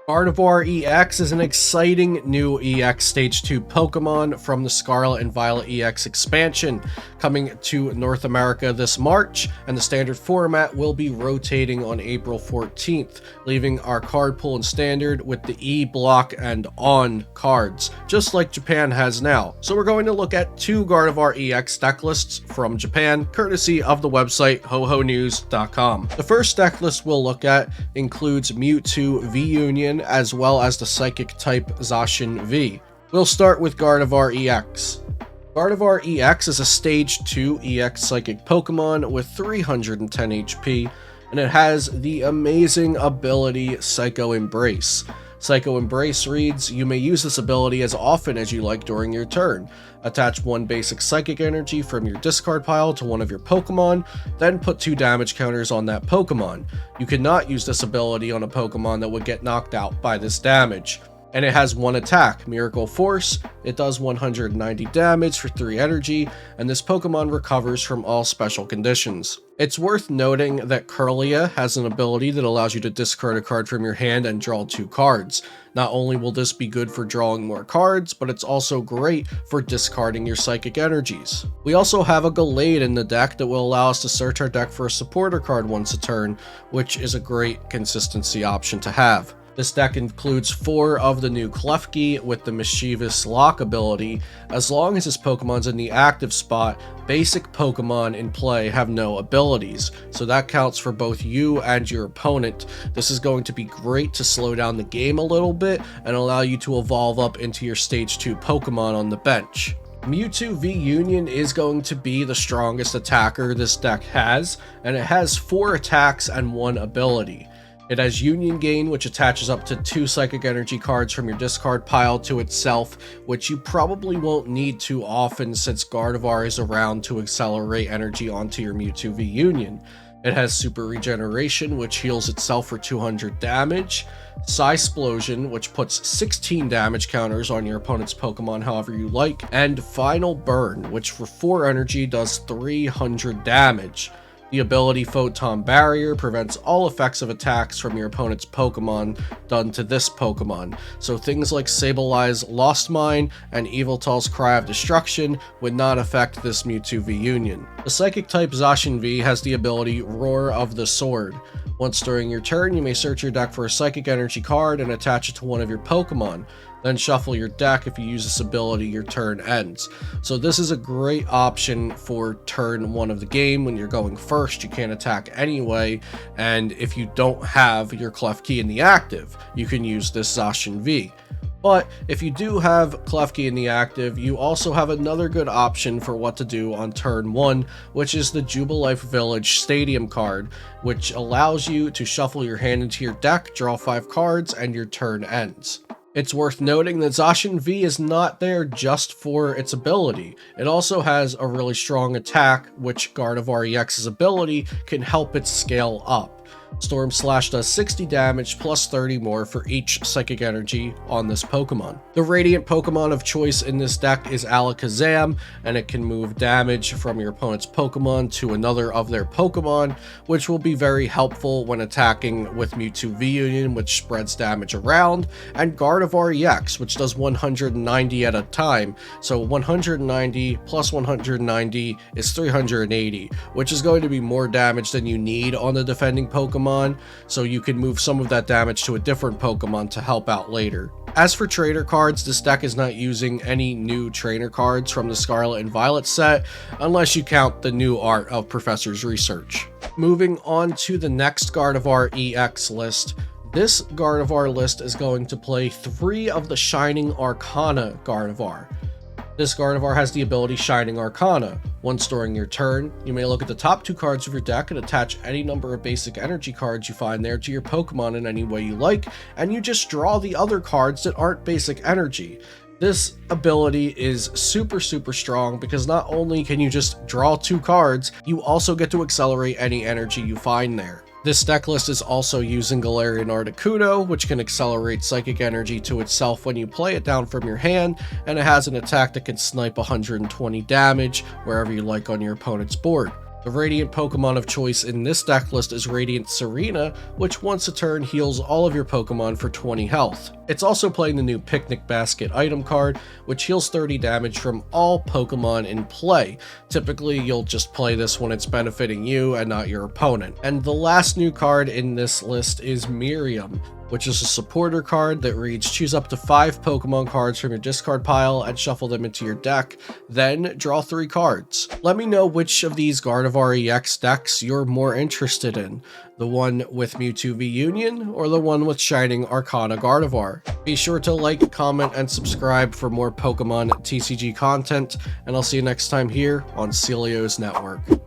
Gardevoir-ex is an exciting new EX Stage 2 Pokemon from the Scarlet and Violet EX expansion, coming to North America this March, and the standard format will be rotating on April 14th, leaving our card pool in standard with the E, block, and on cards, just like Japan has now. So we're going to look at two Gardevoir-ex deck lists from Japan, courtesy of the website hohonews.com. The first deck list we'll look at includes Mewtwo V Union, as well as the Psychic type Zacian V. We'll start with Gardevoir-ex. Gardevoir-ex is a Stage 2 EX Psychic Pokemon with 310 HP, and it has the amazing ability Psycho Embrace. Psycho Embrace reads, you may use this ability as often as you like during your turn. Attach one basic psychic energy from your discard pile to one of your Pokemon, then put 2 damage counters on that Pokemon. You cannot use this ability on a Pokemon that would get knocked out by this damage. And it has one attack, Miracle Force. It does 190 damage for 3 energy, and this Pokemon recovers from all special conditions. It's worth noting that Kirlia has an ability that allows you to discard a card from your hand and draw 2 cards. Not only will this be good for drawing more cards, but it's also great for discarding your psychic energies. We also have a Gallade in the deck that will allow us to search our deck for a supporter card once a turn, which is a great consistency option to have. This deck includes 4 of the new Klefki with the Mischievous Lock ability. As long as this Pokemon's in the active spot, basic Pokemon in play have no abilities, so that counts for both you and your opponent. This is going to be great to slow down the game a little bit and allow you to evolve up into your Stage 2 Pokemon on the bench. Mewtwo V Union is going to be the strongest attacker this deck has, and it has 4 attacks and 1 ability. It has Union Gain, which attaches up to 2 Psychic Energy cards from your discard pile to itself, which you probably won't need too often since Gardevoir is around to accelerate energy onto your Mewtwo V Union. It has Super Regeneration, which heals itself for 200 damage, Psysplosion, which puts 16 damage counters on your opponent's Pokemon however you like, and Final Burn, which for 4 energy does 300 damage. The ability Photon Barrier prevents all effects of attacks from your opponent's Pokemon done to this Pokemon, so things like Sablei's Lost Mine and Yveltal's Cry of Destruction would not affect this Mewtwo V Union. The Psychic type Zacian V has the ability Roar of the Sword. Once during your turn, you may search your deck for a Psychic Energy card and attach it to one of your Pokemon. Then shuffle your deck. If you use this ability, your turn ends. So this is a great option for turn 1 of the game. When you're going first, you can't attack anyway, and if you don't have your Klefki in the active, you can use this Zacian V. But if you do have Klefki in the active, you also have another good option for what to do on turn 1, which is the Jubilife Village Stadium card, which allows you to shuffle your hand into your deck, draw 5 cards, and your turn ends. It's worth noting that Zacian V is not there just for its ability. It also has a really strong attack, which Gardevoir-ex's ability can help it scale up. Storm Slash does 60 damage plus 30 more for each Psychic Energy on this Pokemon. The Radiant Pokemon of choice in this deck is Alakazam, and it can move damage from your opponent's Pokemon to another of their Pokemon, which will be very helpful when attacking with Mewtwo V Union, which spreads damage around, and Gardevoir-ex, which does 190 at a time, so 190 plus 190 is 380, which is going to be more damage than you need on the defending Pokemon, so you can move some of that damage to a different Pokemon to help out later. As for trainer cards, this deck is not using any new trainer cards from the Scarlet and Violet set, unless you count the new art of Professor's Research. Moving on to the next Gardevoir-ex list. This Gardevoir list is going to play 3 of the Shining Arcana Gardevoir. This Gardevoir has the ability Shining Arcana. Once during your turn, you may look at the top 2 cards of your deck and attach any number of basic energy cards you find there to your Pokemon in any way you like, and you just draw the other cards that aren't basic energy. This ability is super strong because not only can you just draw 2 cards, you also get to accelerate any energy you find there. This deck list is also using Galarian Articuno, which can accelerate psychic energy to itself when you play it down from your hand, and it has an attack that can snipe 120 damage wherever you like on your opponent's board. The Radiant Pokemon of choice in this deck list is Radiant Serena, which once a turn heals all of your Pokemon for 20 health. It's also playing the new Picnic Basket item card, which heals 30 damage from all Pokemon in play. Typically, you'll just play this when it's benefiting you and not your opponent. And the last new card in this list is Miriam, which is a supporter card that reads: choose up to 5 Pokemon cards from your discard pile and shuffle them into your deck, then draw 3 cards. Let me know which of these Gardevoir-ex decks you're more interested in, the one with Mewtwo V Union or the one with Shining Arcana Gardevoir. Be sure to like, comment, and subscribe for more Pokemon TCG content, and I'll see you next time here on Celio's Network.